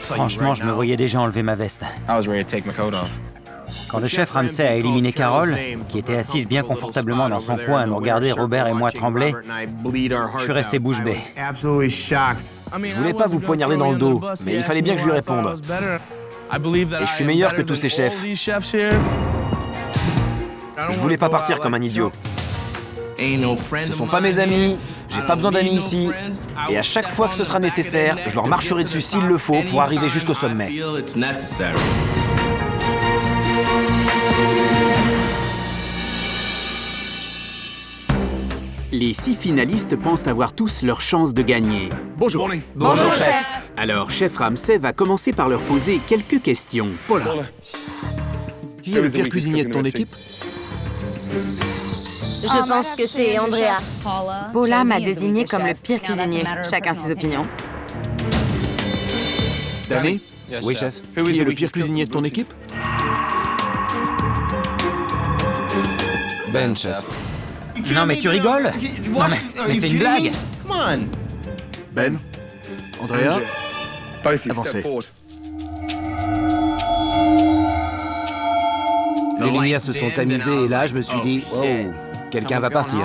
Franchement, je me voyais déjà enlever ma veste. Quand le chef Ramsay a éliminé Carol, qui était assise bien confortablement dans son coin à nous regarder Robert et moi trembler, je suis resté bouche bée. Je voulais pas vous poignarder dans le dos, mais il fallait bien que je lui réponde. Et je suis meilleur que tous ces chefs. Je voulais pas partir comme un idiot. Ce sont pas mes amis, j'ai pas besoin d'amis ici, et à chaque fois que ce sera nécessaire, je leur marcherai dessus s'il le faut pour arriver jusqu'au sommet. Les 6 finalistes pensent avoir tous leur chance de gagner. Bonjour. Bonjour, chef. Alors, chef Ramsay va commencer par leur poser quelques questions. Paula, qui est le pire cuisinier de ton équipe? Je pense que c'est Andrea. Paula m'a désigné comme le pire cuisinier. Chacun ses opinions. Danny? Oui, chef. Qui est le pire cuisinier de ton équipe? Ben, chef. Non mais tu rigoles? Non mais c'est une blague! Ben? Andrea? Avancez. Les lumières se sont tamisées et là, je me suis dit, oh, quelqu'un va partir.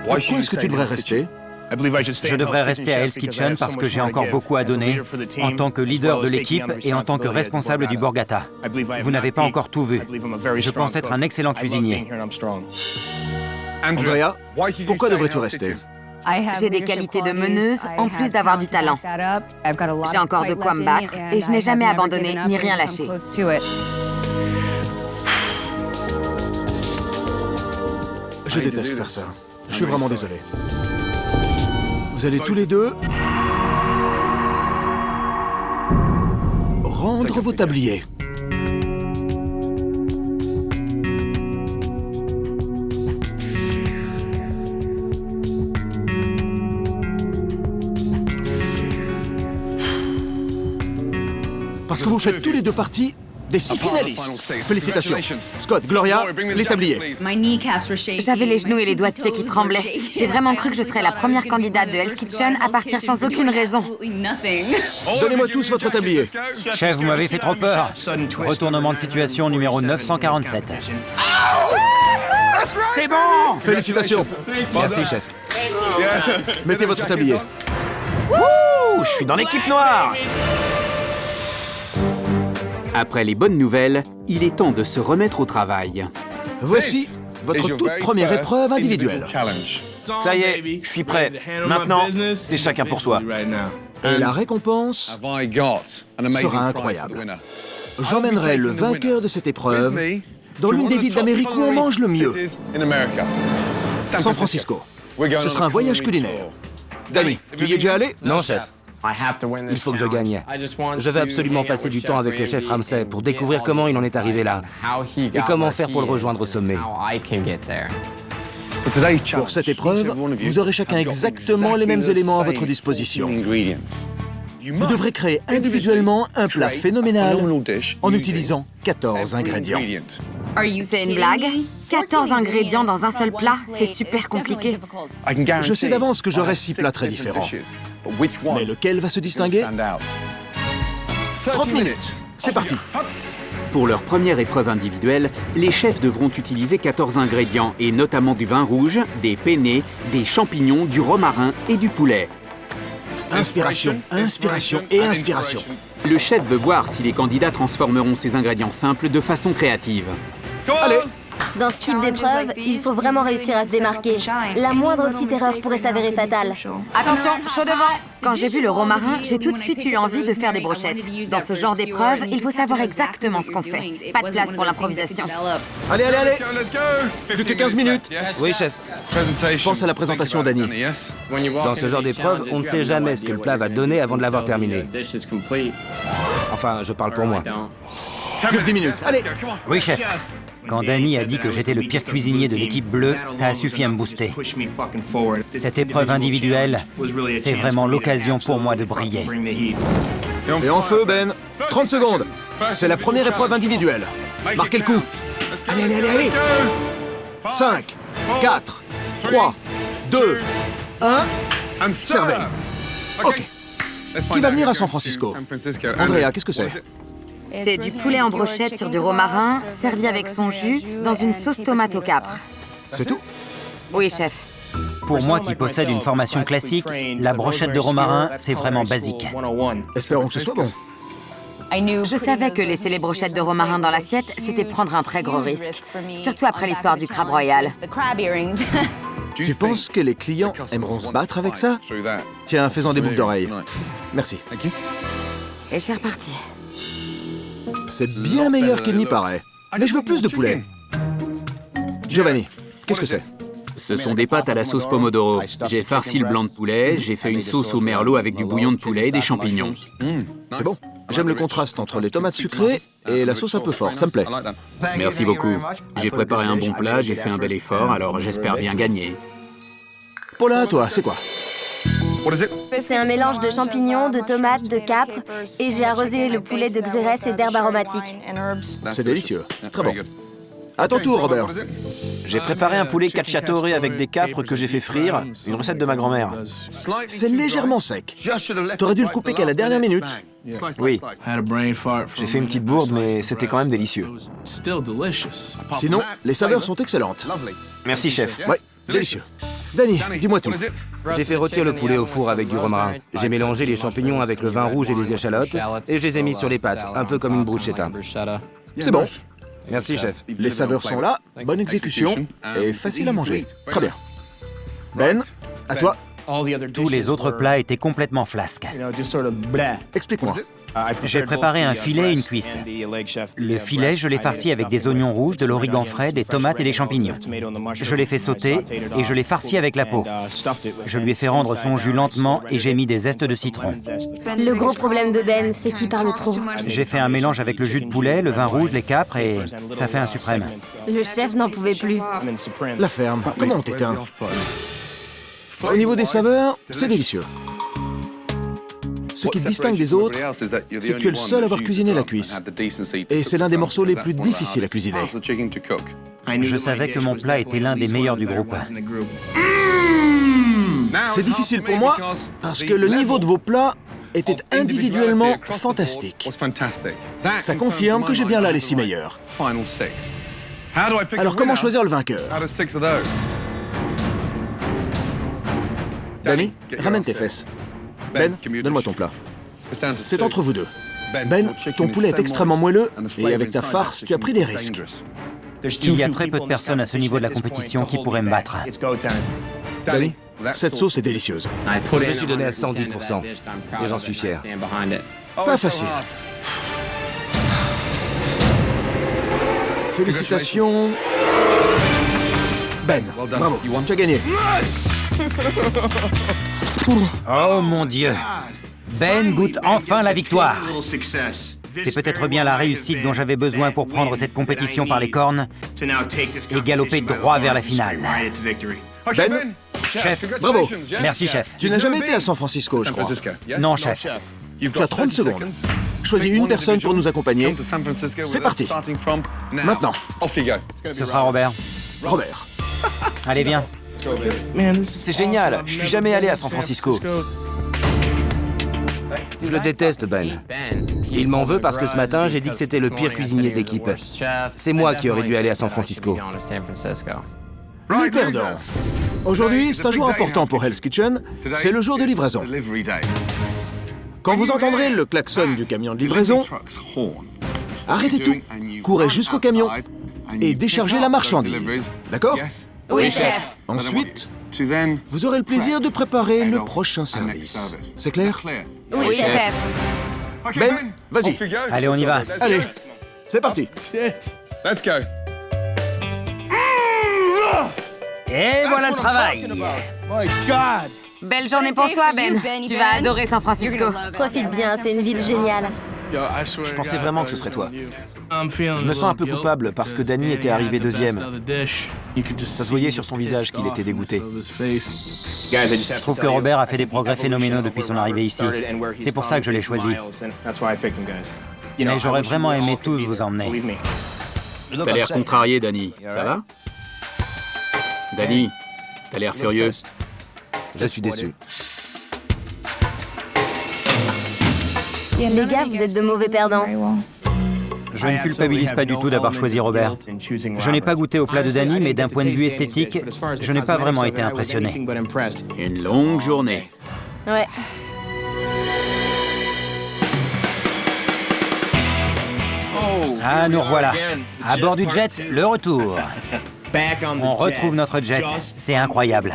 Pourquoi est-ce que tu devrais rester? Je devrais rester à Hell's Kitchen parce que j'ai encore beaucoup à donner en tant que leader de l'équipe et en tant que responsable du Borgata. Vous n'avez pas encore tout vu. Je pense être un excellent cuisinier. Andrea, pourquoi devrais-tu rester? J'ai des qualités de meneuse en plus d'avoir du talent. J'ai encore de quoi me battre et je n'ai jamais abandonné ni rien lâché. Je déteste faire ça. Je suis vraiment désolé. Vous allez tous les deux rendre vos tabliers. Parce que vous faites tous les deux partie des 6 finalistes. Félicitations. Scott, Gloria, les tabliers. J'avais les genoux et les doigts de pied qui tremblaient. J'ai vraiment cru que je serais la première candidate de Hell's Kitchen à partir sans aucune raison. Donnez-moi tous votre tablier. Chef, vous m'avez fait trop peur. Retournement de situation numéro 947. C'est bon! Félicitations. Merci, chef. Mettez votre tablier. Ouh, je suis dans l'équipe noire! Après les bonnes nouvelles, il est temps de se remettre au travail. Voici votre toute première épreuve individuelle. Ça y est, je suis prêt. Maintenant, c'est chacun pour soi. Et la récompense sera incroyable. J'emmènerai le vainqueur de cette épreuve dans l'une des villes d'Amérique où on mange le mieux. San Francisco. Ce sera un voyage culinaire. Danny, tu y es déjà allé? Non, chef. Il faut que je gagne. Je veux absolument passer du temps avec le chef Ramsay pour découvrir comment il en est arrivé là et comment faire pour le rejoindre au sommet. Pour cette épreuve, vous aurez chacun exactement les mêmes éléments à votre disposition. Vous devrez créer individuellement un plat phénoménal en utilisant 14 ingrédients. C'est une blague? 14 ingrédients dans un seul plat, c'est super compliqué. Je sais d'avance que j'aurai 6 plats très différents. Mais lequel va se distinguer? 30 minutes, c'est parti. Pour leur première épreuve individuelle, les chefs devront utiliser 14 ingrédients, et notamment du vin rouge, des penne, des champignons, du romarin et du poulet. Inspiration, inspiration et inspiration. Le chef veut voir si les candidats transformeront ces ingrédients simples de façon créative. Allez! Dans ce type d'épreuve, il faut vraiment réussir à se démarquer. La moindre petite erreur pourrait s'avérer fatale. Attention, chaud devant! Quand j'ai vu le romarin, j'ai tout de suite eu envie de faire des brochettes. Dans ce genre d'épreuve, il faut savoir exactement ce qu'on fait. Pas de place pour l'improvisation. Allez, allez, allez! Plus que 15 minutes. Oui, chef. Pense à la présentation, Danny. Dans ce genre d'épreuve, on ne sait jamais ce que le plat va donner avant de l'avoir terminé. Enfin, je parle pour moi. Plus que 10 minutes. Allez! Oui, chef. Quand Danny a dit que j'étais le pire cuisinier de l'équipe bleue, ça a suffi à me booster. Cette épreuve individuelle, c'est vraiment l'occasion pour moi de briller. Et en feu, Ben. 30 secondes. C'est la première épreuve individuelle. Marquez le coup. Allez, allez, allez, allez. 5, 4, 3, 2, 1. Servez. OK. Qui va venir à San Francisco? Andrea, qu'est-ce que c'est? C'est du poulet en brochette sur du romarin, servi avec son jus, dans une sauce tomate au capre. C'est tout? Oui, chef. Pour moi qui possède une formation classique, la brochette de romarin, c'est vraiment basique. Espérons que ce soit bon. Je savais que laisser les brochettes de romarin dans l'assiette, c'était prendre un très gros risque. Surtout après l'histoire du crabe royal. Tu penses que les clients aimeront se battre avec ça? Tiens, fais-en des boucles d'oreilles. Merci. Et c'est reparti. C'est bien meilleur qu'il n'y paraît. Mais je veux plus de poulet. Giovanni, qu'est-ce que c'est? Ce sont des pâtes à la sauce pomodoro. J'ai farci le blanc de poulet, j'ai fait une sauce au merlot avec du bouillon de poulet et des champignons. C'est bon. J'aime le contraste entre les tomates sucrées et la sauce un peu forte, ça me plaît. Merci beaucoup. J'ai préparé un bon plat, j'ai fait un bel effort, alors j'espère bien gagner. Paula, toi, c'est quoi? C'est un mélange de champignons, de tomates, de capres, et j'ai arrosé le poulet de xérès et d'herbes aromatiques. C'est délicieux. Très bon. À ton tour, Robert. J'ai préparé un poulet cacciatore avec des capres que j'ai fait frire, une recette de ma grand-mère. C'est légèrement sec. T'aurais dû le couper qu'à la dernière minute. Oui, j'ai fait une petite bourde, mais c'était quand même délicieux. Sinon, les saveurs sont excellentes. Merci, chef. Ouais, délicieux. Danny, dis-moi tout. J'ai fait rôtir le poulet au four avec du romarin. J'ai mélangé les champignons avec le vin rouge et les échalotes, et je les ai mis sur les pâtes, un peu comme une bruschetta. C'est bon. Merci, chef. Les saveurs sont là, bonne exécution et facile à manger. Très bien. Ben, à toi. Tous les autres plats étaient complètement flasques. Explique-moi. J'ai préparé un filet et une cuisse. Le filet, je l'ai farci avec des oignons rouges, de l'origan frais, des tomates et des champignons. Je l'ai fait sauter et je l'ai farci avec la peau. Je lui ai fait rendre son jus lentement et j'ai mis des zestes de citron. Le gros problème de Ben, c'est qu'il parle trop. J'ai fait un mélange avec le jus de poulet, le vin rouge, les capres et ça fait un suprême. Le chef n'en pouvait plus. La ferme, comment on t'éteint? Au niveau des saveurs, c'est délicieux. Ce qui te distingue des autres, c'est que tu es le seul à avoir cuisiné la cuisse. Et c'est l'un des morceaux les plus difficiles à cuisiner. Je savais que mon plat était l'un des meilleurs du groupe. C'est difficile pour moi parce que le niveau de vos plats était individuellement fantastique. Ça confirme que j'ai bien là les 6 meilleurs. Alors comment choisir le vainqueur? Danny, ramène tes fesses. Ben, donne-moi ton plat. C'est entre vous deux. Ben, ton poulet est extrêmement moelleux et avec ta farce, tu as pris des risques. Il y a très peu de personnes à ce niveau de la compétition qui pourraient me battre. Danny, cette sauce est délicieuse. Je me suis donné à 110% et j'en suis fier. Pas facile. Félicitations. Ben, bravo, tu as gagné. Oh mon Dieu! Ben goûte enfin la victoire! C'est peut-être bien la réussite dont j'avais besoin pour prendre cette compétition par les cornes et galoper droit vers la finale. Ben, Chef, bravo. Merci, chef. Tu n'as jamais été à San Francisco, je crois. Non, chef. Tu as 30 secondes. Choisis une personne pour nous accompagner. C'est parti. Maintenant. Ce sera Robert. Robert. Allez, viens. C'est génial, je suis jamais allé à San Francisco. Je le déteste, Ben. Il m'en veut parce que ce matin, j'ai dit que c'était le pire cuisinier de l'équipe. C'est moi qui aurais dû aller à San Francisco. Les perdants. Aujourd'hui, c'est un jour important pour Hell's Kitchen. C'est le jour de livraison. Quand vous entendrez le klaxon du camion de livraison, arrêtez tout, courez jusqu'au camion et déchargez la marchandise. D'accord? Oui, chef. Ensuite, vous aurez le plaisir de préparer le prochain service. C'est clair? Oui, chef. Ben, vas-y. Allez, on y va. Allez, c'est parti. Et voilà le travail. Belle journée pour toi, Ben. Tu vas adorer San Francisco. Profite bien, c'est une ville géniale. Je pensais vraiment que ce serait toi. Je me sens un peu coupable parce que Danny était arrivé deuxième. Ça se voyait sur son visage qu'il était dégoûté. Je trouve que Robert a fait des progrès phénoménaux depuis son arrivée ici. C'est pour ça que je l'ai choisi. Mais j'aurais vraiment aimé tous vous emmener. T'as l'air contrarié, Danny. Ça va? Danny, t'as l'air furieux. Je suis déçu. Les gars, vous êtes de mauvais perdants. Je ne culpabilise pas du tout d'avoir choisi Robert. Je n'ai pas goûté au plat de Danny, mais d'un point de vue esthétique, je n'ai pas vraiment été impressionné. Une longue journée. Ouais. Ah, nous revoilà. À bord du jet, le retour. On retrouve notre jet. C'est incroyable.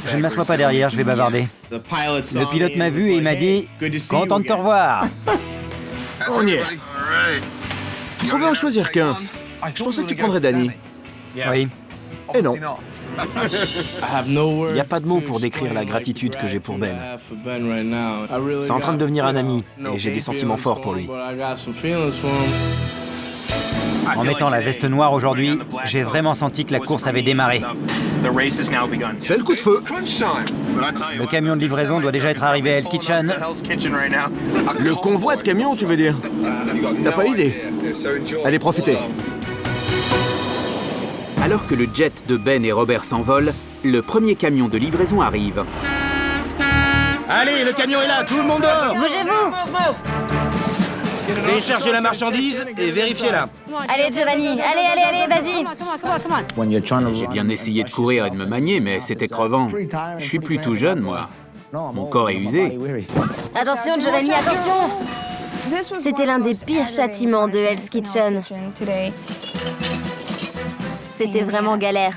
Je ne m'assois pas derrière, je vais bavarder. Le pilote m'a vu et il m'a dit « Content de te revoir ». On y est. Tu pouvais en choisir qu'un. Je pensais que tu prendrais Danny. Oui. Et non. Il n'y a pas de mots pour décrire la gratitude que j'ai pour Ben. C'est en train de devenir un ami, et j'ai des sentiments forts pour lui. En mettant la veste noire aujourd'hui, j'ai vraiment senti que la course avait démarré. C'est le coup de feu. Le camion de livraison doit déjà être arrivé à Hell's Kitchen. Le convoi de camions, tu veux dire? T'as pas idée? Allez, profitez. Alors que le jet de Ben et Robert s'envole, le premier camion de livraison arrive. Allez, le camion est là, tout le monde dort! Bougez-vous! Déchargez la marchandise et vérifiez-la. Allez, Giovanni, allez, vas-y! J'ai bien essayé de courir et de me manier, mais c'était crevant. Je suis plus tout jeune, moi. Mon corps est usé. Attention, Giovanni, attention! C'était l'un des pires châtiments de Hell's Kitchen. C'était vraiment galère.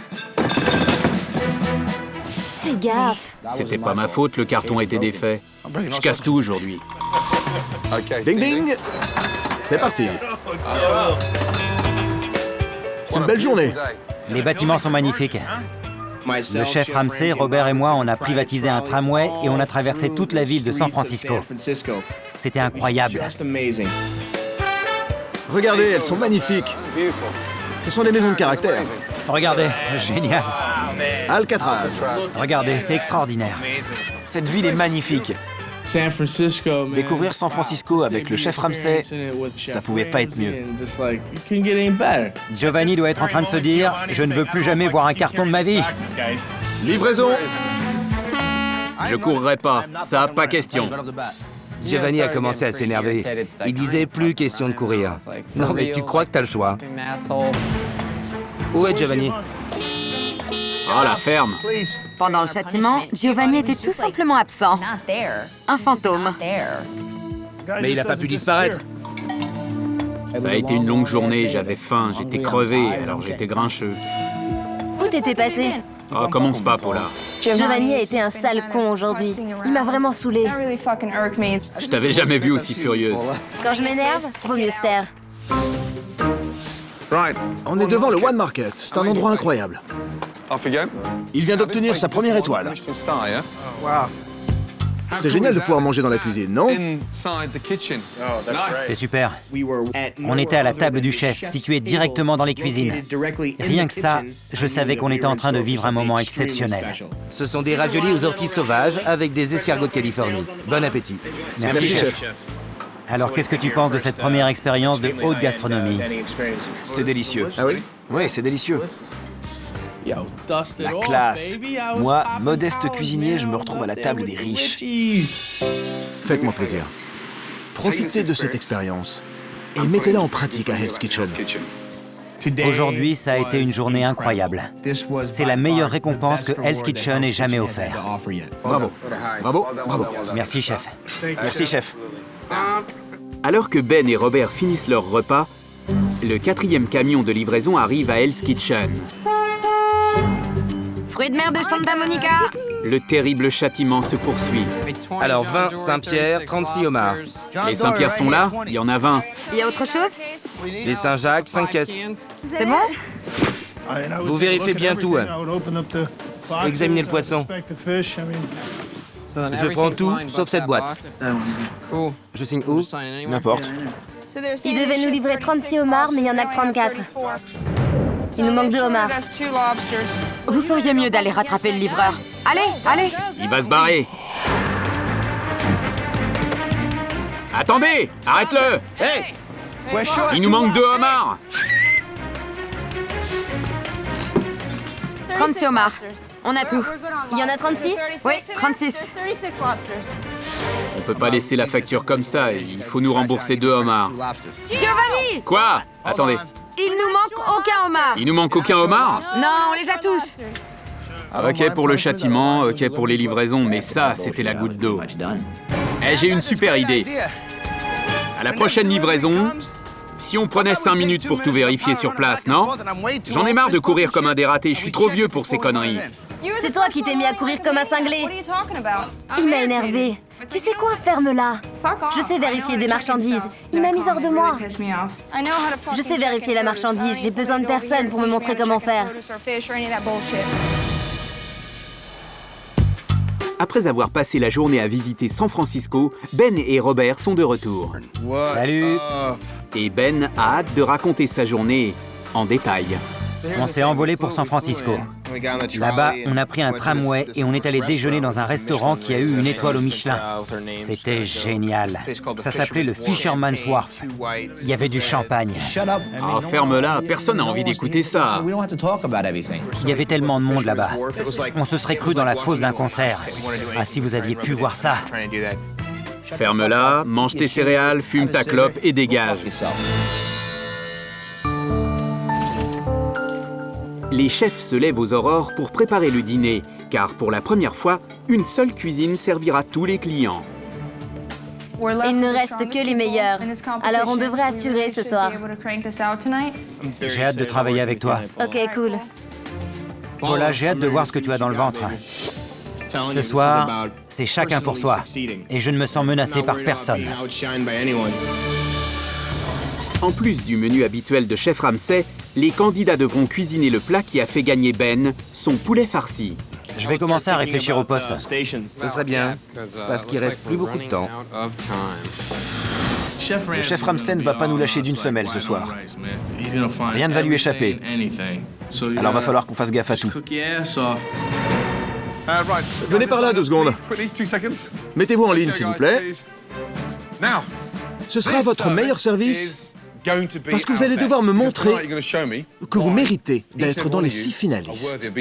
Fais gaffe! C'était pas ma faute, le carton était défait. Je casse tout aujourd'hui. Ding ding. C'est parti. C'est une belle journée. Les bâtiments sont magnifiques. Le chef Ramsey, Robert et moi, on a privatisé un tramway et on a traversé toute la ville de San Francisco. C'était incroyable. Regardez, elles sont magnifiques. Ce sont des maisons de caractère. Regardez, génial. Alcatraz. Regardez, c'est extraordinaire. Cette ville est magnifique. Découvrir San Francisco avec le chef Ramsey, ça pouvait pas être mieux. Giovanni doit être en train de se dire « Je ne veux plus jamais voir un carton de ma vie ». Livraison. Je courrai pas, ça, pas question. Giovanni a commencé à s'énerver. Il disait plus question de courir. Non mais tu crois que t'as le choix. Où est Giovanni? Ah, la ferme. Pendant le châtiment, Giovanni était tout simplement absent. Un fantôme. Mais il a pas pu disparaître. Ça a été une longue journée, j'avais faim, j'étais crevé, alors j'étais grincheux. Où t'étais passé? Oh, commence pas, Paula. Giovanni a été un sale con aujourd'hui. Il m'a vraiment saoulé. Je t'avais jamais vue aussi furieuse. Quand je m'énerve, vaut mieux se taire. On est devant le One Market. C'est un endroit incroyable. Il vient d'obtenir sa première étoile. C'est génial de pouvoir manger dans la cuisine, non? C'est super. On était à la table du chef, située directement dans les cuisines. Rien que ça, je savais qu'on était en train de vivre un moment exceptionnel. Ce sont des raviolis aux orties sauvages avec des escargots de Californie. Bon appétit. Merci, chef. Alors, qu'est-ce que tu penses de cette première expérience de haute gastronomie? C'est délicieux. Ah oui? Oui, c'est délicieux. La classe. Moi, modeste cuisinier, je me retrouve à la table des riches. Faites-moi plaisir. Profitez de cette expérience et mettez-la en pratique à Hell's Kitchen. Aujourd'hui, ça a été une journée incroyable. C'est la meilleure récompense que Hell's Kitchen ait jamais offert. Bravo. Bravo, bravo. Merci, chef. Merci, chef. Alors que Ben et Robert finissent leur repas, le 4e camion de livraison arrive à Hell's Kitchen. Fruits de mer de Santa Monica. Le terrible châtiment se poursuit. Alors 20 Saint-Pierre, 36 homards. Les Saint-Pierre sont là, il y en a 20. Il y a autre chose? Les Saint-Jacques, 5 caisses. C'est bon? Vous vérifiez bien tout. Examinez le poisson. Je prends tout, sauf cette boîte. Je signe où? N'importe. Il devait nous livrer 36 homards, mais il n'y en a que 34. Il nous manque 2 homards. Vous feriez mieux d'aller rattraper le livreur. Allez, allez! Il va se barrer. Attendez! Arrête-le! Hé! Il nous manque 2 homards! 36 homards. On a tout. Il y en a 36? Oui, 36. peut pas laisser la facture comme ça, il faut nous rembourser 2 homards. Giovanni! Quoi? Attendez, Il nous manque aucun homard. il nous manque aucun homard? Non, on les a tous. Ok pour le châtiment, ok pour les livraisons, mais ça, c'était la goutte d'eau. Eh, j'ai une super idée. À la prochaine livraison, si on prenait 5 minutes pour tout vérifier sur place, non? J'en ai marre de courir comme un dératé, je suis trop vieux pour ces conneries. C'est toi qui t'es mis à courir comme un cinglé. Il m'a énervé. Tu sais quoi, ferme-la. Je sais vérifier des marchandises. Il m'a mis hors de moi. Je sais vérifier la marchandise. J'ai besoin de personne pour me montrer comment faire. Après avoir passé la journée à visiter San Francisco, Ben et Robert sont de retour. Salut. Et Ben a hâte de raconter sa journée en détail. On s'est envolé pour San Francisco. Là-bas, on a pris un tramway et on est allé déjeuner dans un restaurant qui a eu une étoile au Michelin. C'était génial. Ça s'appelait le Fisherman's Wharf. Il y avait du champagne. Ah, ferme-la, personne n'a envie d'écouter ça. Il y avait tellement de monde là-bas. On se serait cru dans la fosse d'un concert. Ah, si vous aviez pu voir ça. Ferme-la, mange tes céréales, fume ta clope et dégage. Les chefs se lèvent aux aurores pour préparer le dîner, car pour la première fois, une seule cuisine servira tous les clients. Il ne reste que les meilleurs. Alors on devrait assurer ce soir. J'ai hâte de travailler avec toi. Ok, cool. Paula, j'ai hâte de voir ce que tu as dans le ventre. Ce soir, c'est chacun pour soi. Et je ne me sens menacé par personne. En plus du menu habituel de Chef Ramsay, les candidats devront cuisiner le plat qui a fait gagner Ben, son poulet farci. Je vais commencer à réfléchir au poste. Ce serait bien, parce qu'il reste plus beaucoup de temps. Le chef Ramsay ne va pas nous lâcher d'une semelle ce soir. Rien ne va lui échapper. Alors va falloir qu'on fasse gaffe à tout. Venez par là 2 secondes. Mettez-vous en ligne, s'il vous plaît. Ce sera votre meilleur service parce que vous allez devoir me montrer que vous méritez d'être dans les 6 finalistes.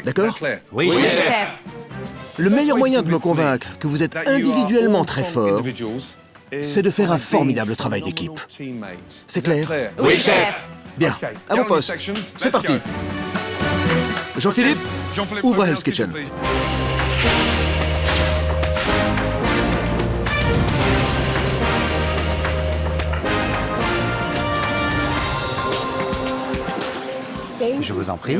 D'accord? Oui, chef. Le meilleur moyen de me convaincre que vous êtes individuellement très fort, c'est de faire un formidable travail d'équipe. C'est clair? Oui, chef. Bien, à vos postes. C'est parti. Jean-Philippe, ouvre Hell's Kitchen. Je vous en prie.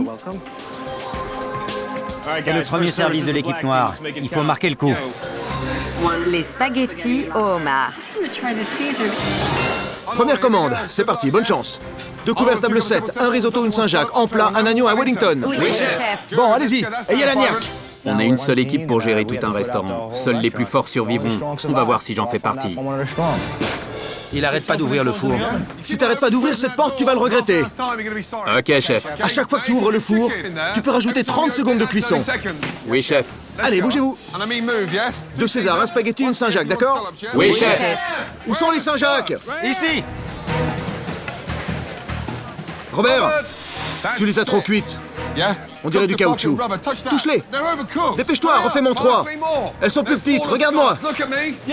C'est le premier service de l'équipe noire. Il faut marquer le coup. Les spaghettis au homard. Première commande, c'est parti, bonne chance. 2 couverts table 7, un risotto, une Saint-Jacques, en plat, un agneau, un Wellington. Oui, chef. Bon, allez-y, ayez la niaque. On a une seule équipe pour gérer tout un restaurant. Seuls les plus forts survivront. On va voir si j'en fais partie. Il arrête pas d'ouvrir le four. Si t'arrêtes pas d'ouvrir cette porte, tu vas le regretter. Ok, chef. À chaque fois que tu ouvres le four, tu peux rajouter 30 secondes de cuisson. Oui, chef. Allez, bougez-vous. 2 César, un spaghetti, une Saint-Jacques, d'accord? Oui, chef. Où sont les Saint-Jacques? Ici! Robert, tu les as trop cuites. On dirait du caoutchouc. Touche-les. Dépêche-toi, refais-mon 3. Elles sont plus petites, regarde-moi.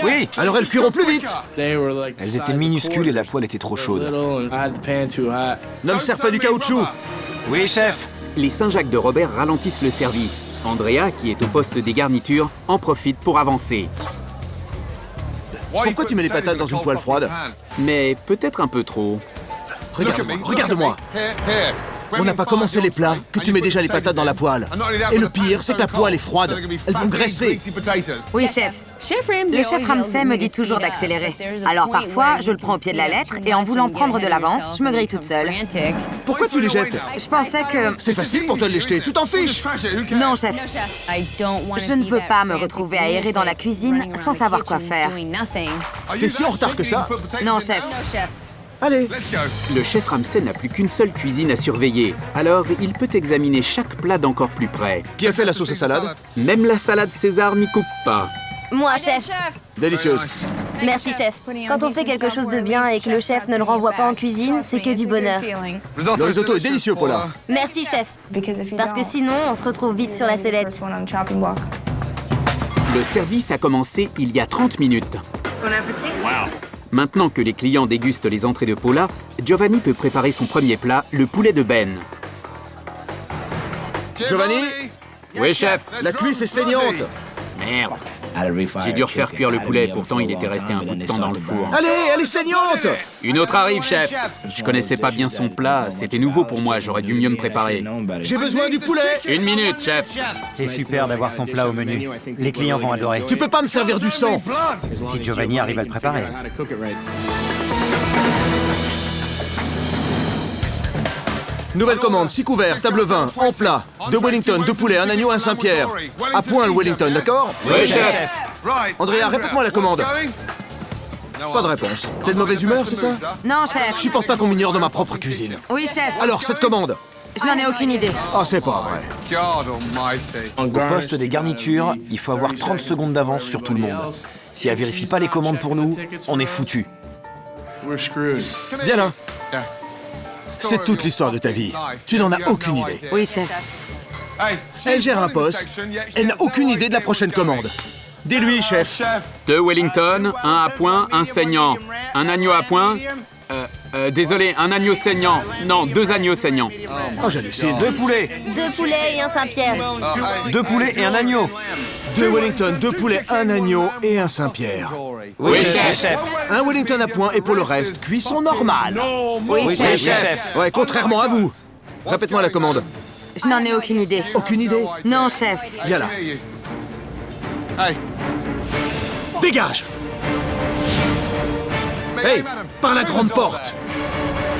Oui! Alors elles cuiront plus vite. Elles étaient minuscules et la poêle était trop chaude. Ne me sers pas du caoutchouc. Oui, chef! Les Saint-Jacques de Robert ralentissent le service. Andrea, qui est au poste des garnitures, en profite pour avancer. Pourquoi tu mets les patates dans une poêle froide? Mais peut-être un peu trop. Regarde-moi, regarde-moi. On n'a pas commencé les plats que tu mets déjà les patates dans la poêle. Et le pire, c'est que la poêle est froide. Elles vont graisser. Oui, chef. Le chef Ramsay me dit toujours d'accélérer. Alors parfois, je le prends au pied de la lettre et en voulant prendre de l'avance, je me grille toute seule. Pourquoi tu les jettes? Je pensais que... C'est facile pour toi de les jeter, tu t'en fiches. Non, chef. Je ne veux pas me retrouver à errer dans la cuisine sans savoir quoi faire. T'es si en retard que ça? Non, chef. Allez. Le chef Ramsay n'a plus qu'une seule cuisine à surveiller. Alors, il peut examiner chaque plat d'encore plus près. Qui a fait la sauce à salade? Même la salade César n'y coupe pas. Moi, chef. Délicieuse. Merci, chef. Quand on fait quelque chose de bien et que le chef ne le renvoie pas en cuisine, c'est que du bonheur. Le risotto est délicieux, Paula. Merci, chef. Parce que sinon, on se retrouve vite sur la sellette. Le service a commencé il y a 30 minutes. Maintenant que les clients dégustent les entrées de Paula, Giovanni peut préparer son premier plat, le poulet de Ben. Giovanni, Oui, chef. la cuisse est saignante. Merde. J'ai dû refaire cuire le poulet, pourtant il était resté un bout de temps dans le four. Allez, elle est saignante. Une autre arrive, chef. Je connaissais pas bien son plat, c'était nouveau pour moi, j'aurais dû mieux me préparer. J'ai besoin du poulet. 1 minute, chef. C'est super d'avoir son plat au menu. Les clients vont adorer. Tu peux pas me servir du sang. Si Giovanni arrive à le préparer. Nouvelle commande, 6 couverts, table 20, en plat, 2 Wellington, 2 poulets, 1 agneau, 1 Saint-Pierre. À point le Wellington, d'accord? Oui, chef. Andrea, répète-moi la commande. Pas de réponse. T'es de mauvaise humeur, c'est ça? Non, chef. Je supporte pas qu'on m'ignore dans ma propre cuisine. Oui, chef. Alors, cette commande? Je n'en ai aucune idée. Ah, c'est pas vrai. Au poste des garnitures, il faut avoir 30 secondes d'avance sur tout le monde. Si elle vérifie pas les commandes pour nous, on est foutus. Viens là. C'est toute l'histoire de ta vie. Tu n'en as aucune idée. Oui, chef. Elle gère un poste. Elle n'a aucune idée de la prochaine commande. Dis-lui, chef. 2 Wellington, 1 à point, 1 saignant. Un agneau à point. Désolé, un agneau saignant. Non, 2 agneaux saignants. Oh, j'hallucine. 2 poulets, 2 poulets et un Saint-Pierre. 2 poulets et un agneau. 2 Wellington, 2 poulets, 1 agneau et 1 Saint-Pierre. Oui, chef. 1 Wellington à point et pour le reste, cuisson normale. Oui, chef. Chef. Ouais, contrairement à vous. Répète-moi la commande. Je n'en ai aucune idée. Aucune idée? Non, chef. Viens là. Dégage! Hey, par la grande porte!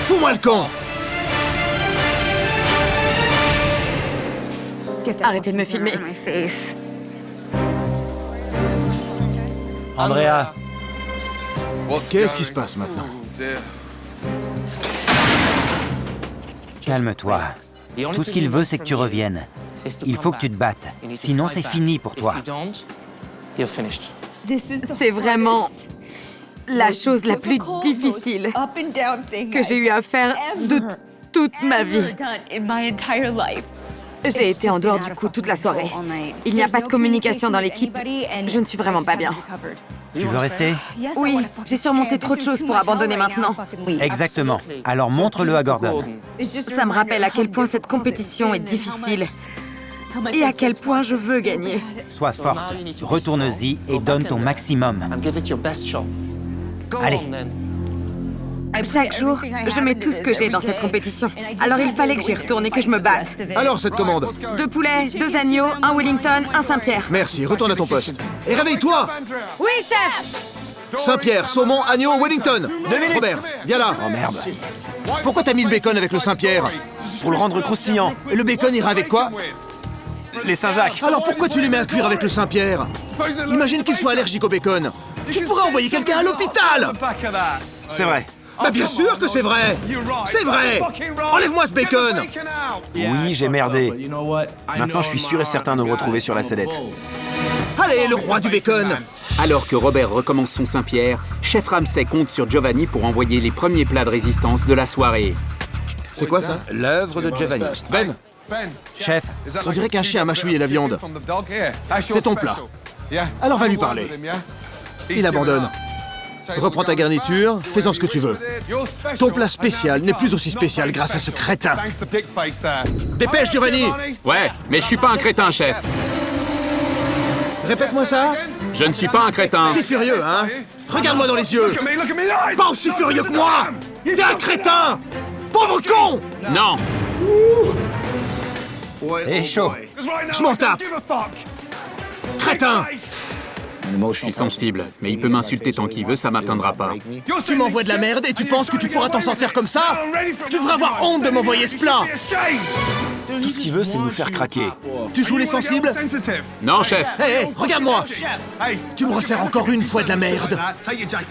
Fous-moi le camp! Arrêtez de me filmer. Andrea, Qu'est-ce qui se passe maintenant? calme-toi. Tout ce qu'il veut, c'est que tu reviennes. Il faut que tu te battes. Sinon, c'est fini pour toi. C'est vraiment la chose la plus difficile que j'ai eu à faire de toute ma vie. J'ai été en dehors du coup toute la soirée. Il n'y a pas de communication dans l'équipe. Je ne suis vraiment pas bien. Tu veux rester? Oui, j'ai surmonté trop de choses pour abandonner maintenant. Exactement. Alors montre-le à Gordon. Ça me rappelle à quel point cette compétition est difficile et à quel point je veux gagner. Sois forte, retourne-y et donne ton maximum. Allez. Chaque jour, je mets tout ce que j'ai dans cette compétition. Alors il fallait que j'y retourne et que je me batte. Alors, cette commande? 2 poulets, 2 agneaux, 1 Wellington, 1 Saint-Pierre. Merci, retourne à ton poste. Et réveille-toi! Oui, chef! Saint-Pierre, saumon, agneau, Wellington. 2 minutes. Robert, viens là. Oh merde. Pourquoi t'as mis le bacon avec le Saint-Pierre? Pour le rendre croustillant. Et le bacon ira avec quoi? Les Saint-Jacques. Alors pourquoi tu les mets à cuire avec le Saint-Pierre? Imagine qu'il soit allergique au bacon. Tu pourrais envoyer quelqu'un à l'hôpital! C'est vrai. Bah bien sûr que c'est vrai! C'est vrai! Enlève-moi ce bacon! Oui, j'ai merdé. Maintenant, je suis sûr et certain de me retrouver sur la sellette. Allez, le roi du bacon! Alors que Robert recommence son Saint-Pierre, chef Ramsay compte sur Giovanni pour envoyer les premiers plats de résistance de la soirée. C'est quoi ça? L'œuvre de Giovanni. Ben, Chef, on dirait qu'un chien a mâchouillé la viande. C'est ton plat. Alors va lui parler. Il abandonne. Reprends ta garniture, fais-en ce que tu veux. Ton plat spécial n'est plus aussi spécial grâce à ce crétin. Dépêche, Giovanni! Ouais, mais je suis pas un crétin, chef. Répète-moi ça. Je ne suis pas un crétin. T'es furieux, hein? Regarde-moi dans les yeux. Pas aussi furieux que moi! T'es un crétin! Pauvre con! Non. c'est chaud. Je m'en tape! Crétin! Je suis sensible, mais il peut m'insulter tant qu'il veut, ça m'atteindra pas. Tu m'envoies de la merde et tu penses que tu pourras t'en sortir comme ça? Tu devrais avoir honte de m'envoyer ce plat! Tout ce qu'il veut, c'est nous faire craquer. Tu joues les sensibles? Non, chef. Hé, regarde-moi! Tu me resserres encore une fois de la merde!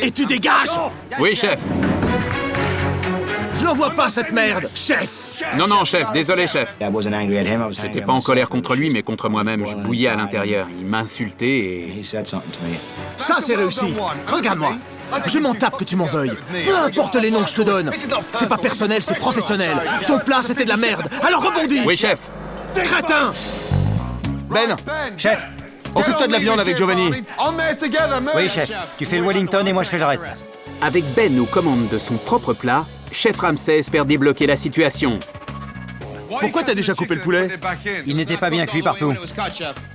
Et tu dégages! Oui, chef. Je n'envoie pas cette merde, chef! Non, chef, désolé, chef. J'étais pas en colère contre lui, mais contre moi-même. Je bouillais à l'intérieur. Il m'insultait et... Ça, c'est réussi! Regarde-moi! Je m'en tape que tu m'en veuilles. Peu importe les noms que je te donne. C'est pas personnel, c'est professionnel. Ton plat, c'était de la merde. Alors rebondis! Oui, chef. Crétin! Ben, Chef, Occupe-toi de la viande avec Giovanni. Oui, chef. Tu fais le Wellington et moi je fais le reste. Avec Ben aux commandes de son propre plat, chef Ramsay espère débloquer la situation. Pourquoi t'as déjà coupé le poulet? Il n'était pas bien cuit partout.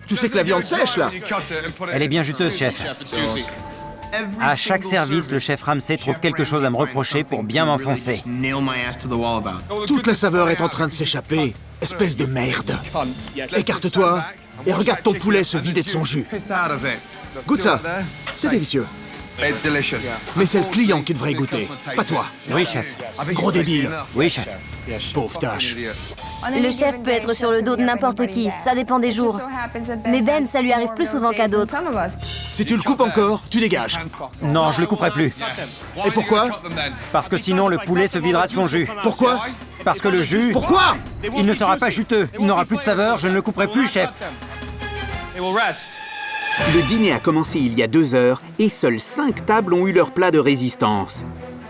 Tu sais que la viande sèche, là? Elle est bien juteuse, chef. À chaque service, le chef Ramsay trouve quelque chose à me reprocher pour bien m'enfoncer. Toute la saveur est en train de s'échapper. Espèce de merde. Écarte-toi et regarde ton poulet se vider de son jus. Goûte ça. C'est délicieux. Mais c'est le client qui devrait goûter, pas toi. Oui, chef. Gros débile. Oui, chef. Pauvre tâche. Le chef peut être sur le dos de n'importe qui, ça dépend des jours. Mais Ben, ça lui arrive plus souvent qu'à d'autres. Si tu le coupes encore, tu dégages. Non, je le couperai plus. Et pourquoi? Parce que sinon, le poulet se videra de son jus. Pourquoi? Parce que le jus... Pourquoi? Il ne sera pas juteux. Il n'aura plus de saveur. Je ne le couperai plus, chef. Le dîner a commencé il y a 2 heures et seules 5 tables ont eu leur plat de résistance.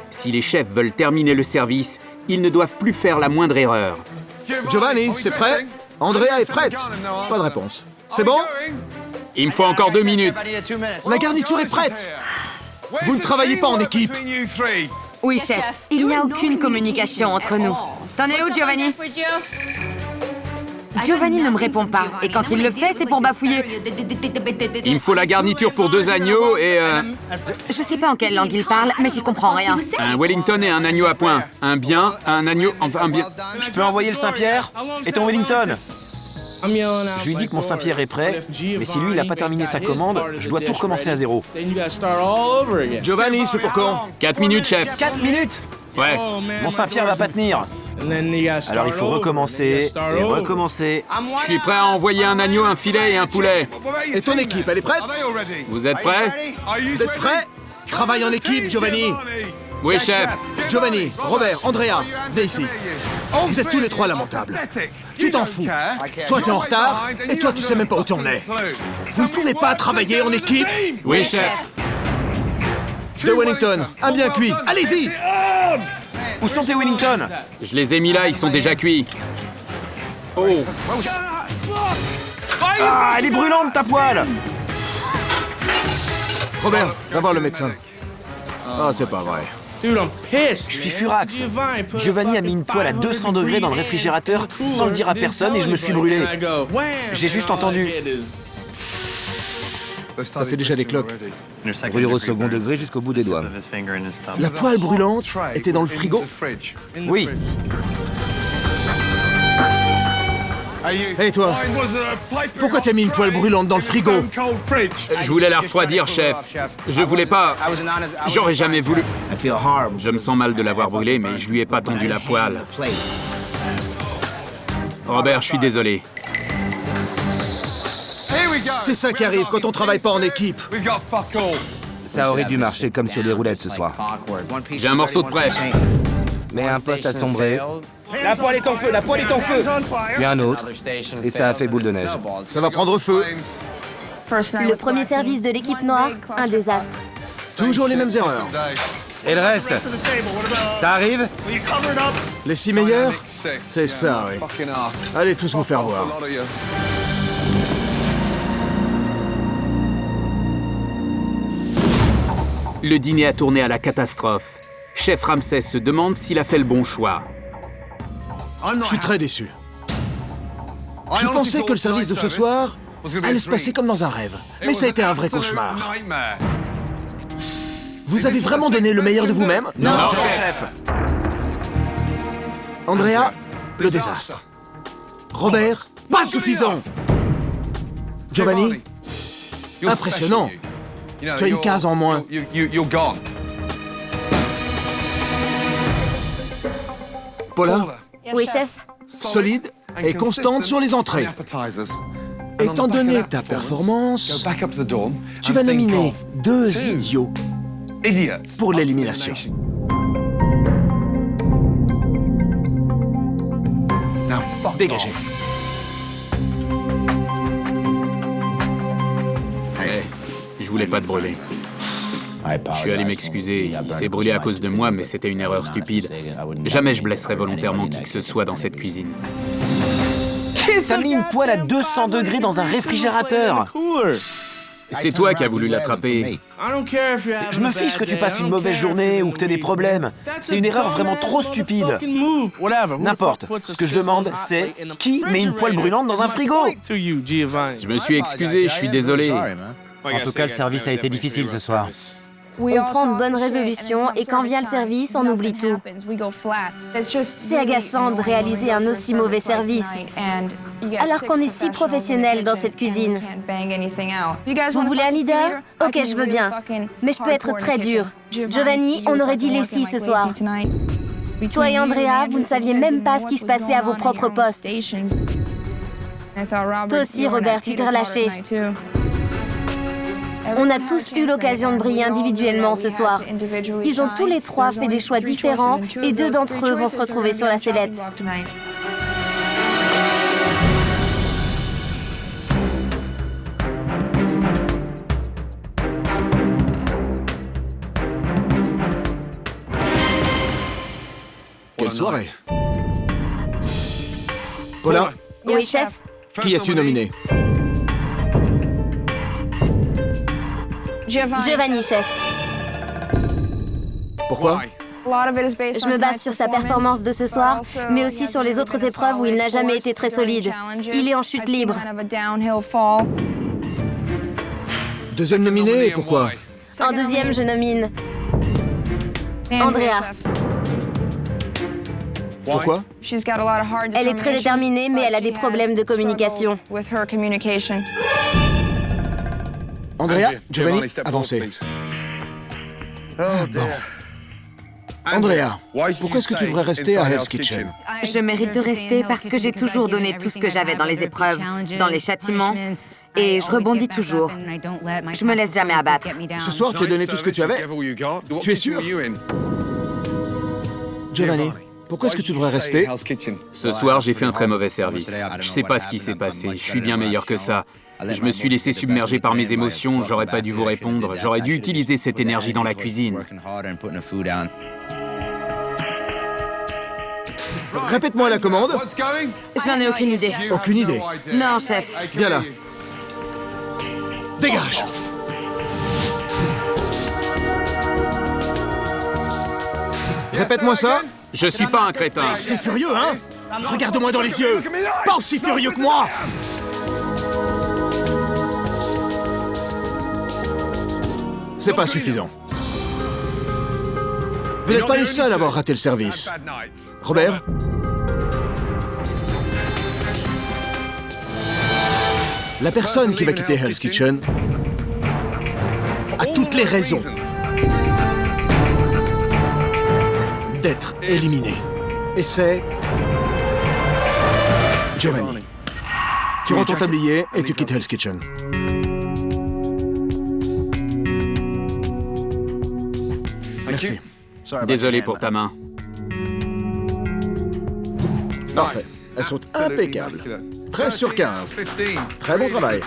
Si les chefs veulent terminer le service, ils ne doivent plus faire la moindre erreur. Giovanni, c'est prêt? Andrea est prête? Pas de réponse. C'est bon? Il me faut encore 2 minutes. La garniture est prête. Vous ne travaillez pas en équipe. Oui, chef. Il n'y a aucune communication entre nous. T'en es où, Giovanni? Giovanni ne me répond pas. Et quand il le fait, c'est pour bafouiller. Il me faut la garniture pour 2 agneaux et Je sais pas en quelle langue il parle, mais j'y comprends rien. un Wellington et un agneau à point. Un bien, un agneau, enfin un bien. Je peux envoyer le Saint-Pierre? Et ton Wellington? Je lui dis que mon Saint-Pierre est prêt, mais si lui, il n'a pas terminé sa commande, je dois tout recommencer à zéro. Giovanni, c'est pour quand? 4 minutes, chef. 4 minutes? Ouais. Mon Saint-Pierre va pas tenir. Alors il faut recommencer et recommencer. Je suis prêt à envoyer un agneau, un filet et un poulet. Et ton équipe, elle est prête? Vous êtes prêts? Vous êtes prêts? Travaille en équipe, Giovanni. Oui, chef. Giovanni, Robert, Andrea, venez ici. Vous êtes tous les 3 lamentables. Tu t'en fous. Toi, t'es en retard, et toi, tu sais même pas où t'en es. Vous ne pouvez pas travailler en équipe? Oui, chef. 2 Wellington, un bien cuit. Allez-y! Où sont tes Wellington? Je les ai mis là, ils sont déjà cuits. Oh. Ah, elle est brûlante ta poêle! Robert, va voir le médecin. Ah, c'est pas vrai. Je suis furax. Giovanni a mis une poêle à 200 degrés dans le réfrigérateur sans le dire à personne et je me suis brûlé. J'ai juste entendu. Ça fait déjà des cloques. Brûlure au second degré jusqu'au bout des doigts. La poêle brûlante était dans le frigo? Oui. Hé toi, pourquoi t'as mis une poêle brûlante dans le frigo? Je voulais la refroidir, chef. Je voulais pas... J'aurais jamais voulu... Je me sens mal de l'avoir brûlé, mais je lui ai pas tendu la poêle. Robert, je suis désolé. C'est ça qui arrive quand on travaille pas en équipe. Ça aurait dû marcher comme sur des roulettes ce soir. J'ai un morceau de prêt. Mais un poste a sombré, La poêle est en feu, la poêle est en feu! puis un autre, et ça a fait boule de neige. Ça va prendre feu. Le premier service de l'équipe noire, un désastre. Toujours les mêmes erreurs. Et le reste? Ça arrive? Les 6 meilleurs? C'est ça, oui. Allez tous vous faire voir. Le dîner a tourné à la catastrophe. Chef Ramsay se demande s'il a fait le bon choix. Je suis très déçu. Je pensais que le service de ce soir allait se passer comme dans un rêve. Mais ça a été un vrai cauchemar. Vous avez vraiment donné le meilleur de vous-même? Non, chef. Andrea, le désastre. Robert, pas suffisant. Giovanni, impressionnant. Tu as une case en moins. Paula, Oui, chef. solide et constante sur les entrées. Étant donné ta performance, tu vas nominer 2 idiots pour l'élimination. Dégagez. Je voulais pas te brûler. Je suis allé m'excuser. Il s'est brûlé à cause de moi, mais c'était une erreur stupide. Jamais je blesserai volontairement qui que ce soit dans cette cuisine. T'as mis une poêle à 200 degrés dans un réfrigérateur. C'est toi qui as voulu l'attraper. Je me fiche que tu passes une mauvaise journée ou que t'aies des problèmes. C'est une erreur vraiment trop stupide. N'importe. Ce que je demande, c'est qui met une poêle brûlante dans un frigo? Je me suis excusé, je suis désolé. En tout cas, le service a été difficile ce soir. On prend de bonnes résolutions et quand vient le service, on oublie tout. C'est agaçant de réaliser un aussi mauvais service, alors qu'on est si professionnel dans cette cuisine. Vous voulez un leader? Ok, je veux bien. Mais je peux être très dur. Giovanni, on aurait dit Leslie ce soir. Toi et Andrea, vous ne saviez même pas ce qui se passait à vos propres postes. Toi aussi, Robert, tu t'es relâché. On a tous eu l'occasion de briller individuellement ce soir. Ils ont tous les trois fait des choix différents et 2 d'entre eux vont se retrouver sur la sellette. Quelle soirée. Paula, Oui, chef? qui as-tu nominé? Giovanni, chef. Pourquoi? Je me base sur sa performance de ce soir, mais aussi sur les autres épreuves où il n'a jamais été très solide. Il est en chute libre. Deuxième nominé, et pourquoi? En deuxième, je nomine Andrea. Pourquoi? Elle est très déterminée, mais elle a des problèmes de communication. Andrea, Giovanni, avancez. Bon. Andrea, pourquoi est-ce que tu devrais rester à Hell's Kitchen? Je mérite de rester parce que j'ai toujours donné tout ce que j'avais dans les épreuves, dans les châtiments, et je rebondis toujours. Je me laisse jamais abattre. Ce soir, tu as donné tout ce que tu avais? Tu es sûr? Giovanni, pourquoi est-ce que tu devrais rester? Ce soir, j'ai fait un très mauvais service. Je sais pas ce qui s'est passé, je suis bien meilleur que ça. Je me suis laissé submerger par mes émotions, j'aurais pas dû vous répondre, j'aurais dû utiliser cette énergie dans la cuisine. Répète-moi la commande. Je n'en ai aucune idée. Aucune idée. Non, chef. Viens là. Dégage. Répète-moi ça. Je suis pas un crétin. T'es furieux, hein? Regarde-moi dans les yeux. Pas aussi furieux que moi. C'est pas suffisant. Vous n'êtes pas les seuls à avoir raté le service. Robert? La personne qui va quitter Hell's Kitchen a toutes les raisons d'être éliminée. Et c'est Giovanni. Tu rends ton tablier et tu quittes Hell's Kitchen. Merci. Désolé pour ta main. Parfait. Elles sont impeccables. 13 sur 15. Très bon travail.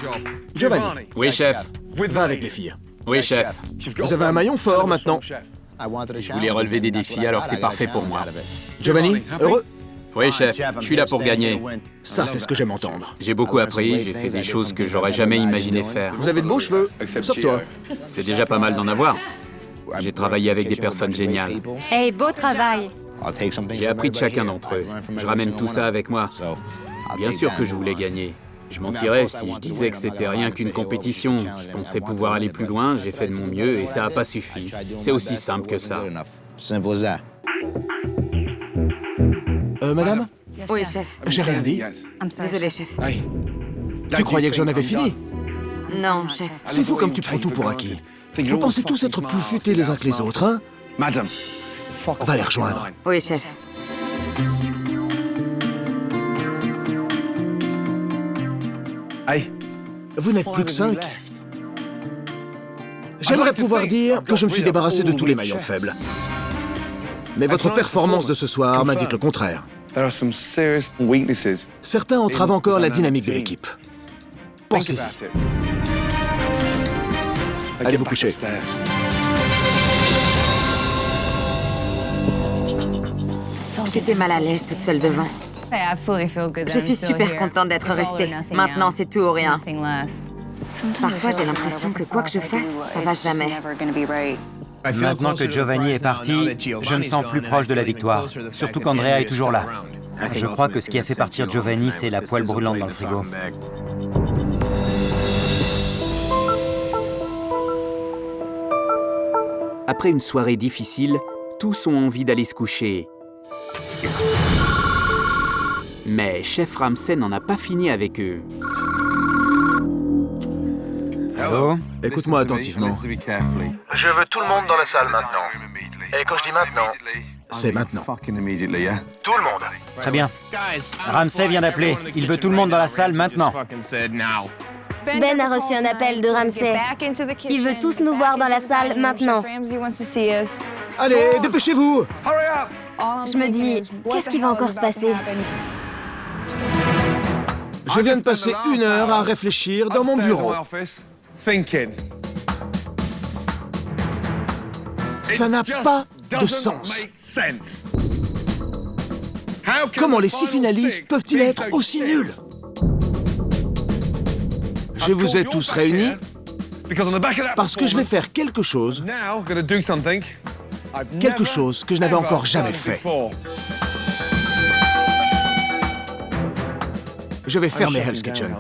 Giovanni, Oui, chef. va avec les filles. Oui, chef. Vous avez un maillon fort maintenant. Je voulais relever des défis, alors c'est parfait pour moi. Giovanni, heureux? Oui, chef. Je suis là pour gagner. Ça, c'est ce que j'aime entendre. J'ai beaucoup appris, j'ai fait des choses que j'aurais jamais imaginé faire. Vous avez de beaux cheveux, sauf toi. C'est déjà pas mal d'en avoir. J'ai travaillé avec des personnes géniales. Hey, beau travail. J'ai appris de chacun d'entre eux. Je ramène tout ça avec moi. Bien sûr que je voulais gagner. Je mentirais si je disais que c'était rien qu'une compétition. Je pensais pouvoir aller plus loin, j'ai fait de mon mieux et ça n'a pas suffi. C'est aussi simple que ça. Madame? Oui, chef. J'ai rien dit. Désolé, chef. Tu croyais que j'en avais fini? Non, chef. C'est fou comme tu prends tout pour acquis. Vous pensez tous être plus futés les uns que les autres, hein? Va les rejoindre. Oui, chef. Vous n'êtes plus que 5. J'aimerais pouvoir dire que je me suis débarrassé de tous les maillons faibles. Mais votre performance de ce soir m'indique le contraire. Certains entravent encore la dynamique de l'équipe. Pensez-y. Allez vous coucher. J'étais mal à l'aise toute seule devant. Je suis super contente d'être restée. Maintenant, c'est tout ou rien. Parfois, j'ai l'impression que quoi que je fasse, ça va jamais. Maintenant que Giovanni est parti, je me sens plus proche de la victoire, surtout qu'Andrea est toujours là. Je crois que ce qui a fait partir Giovanni, c'est la poêle brûlante dans le frigo. Après une soirée difficile, tous ont envie d'aller se coucher. Mais Chef Ramsay n'en a pas fini avec eux. Allô? Écoute-moi attentivement. Je veux tout le monde dans la salle maintenant. Et quand je dis maintenant, C'est maintenant. tout le monde. Très bien. Ramsay vient d'appeler. Il veut tout le monde dans la salle maintenant. Ben a reçu un appel de Ramsay. Il veut tous nous voir dans la salle maintenant. Allez, dépêchez-vous! Je me dis, qu'est-ce qui va encore se passer? Je viens de passer 1 heure à réfléchir dans mon bureau. Ça n'a pas de sens. Comment les 6 finalistes peuvent-ils être aussi nuls? Je vous ai tous réunis parce que je vais faire quelque chose que je n'avais encore jamais fait. Je vais fermer Hell's Kitchen.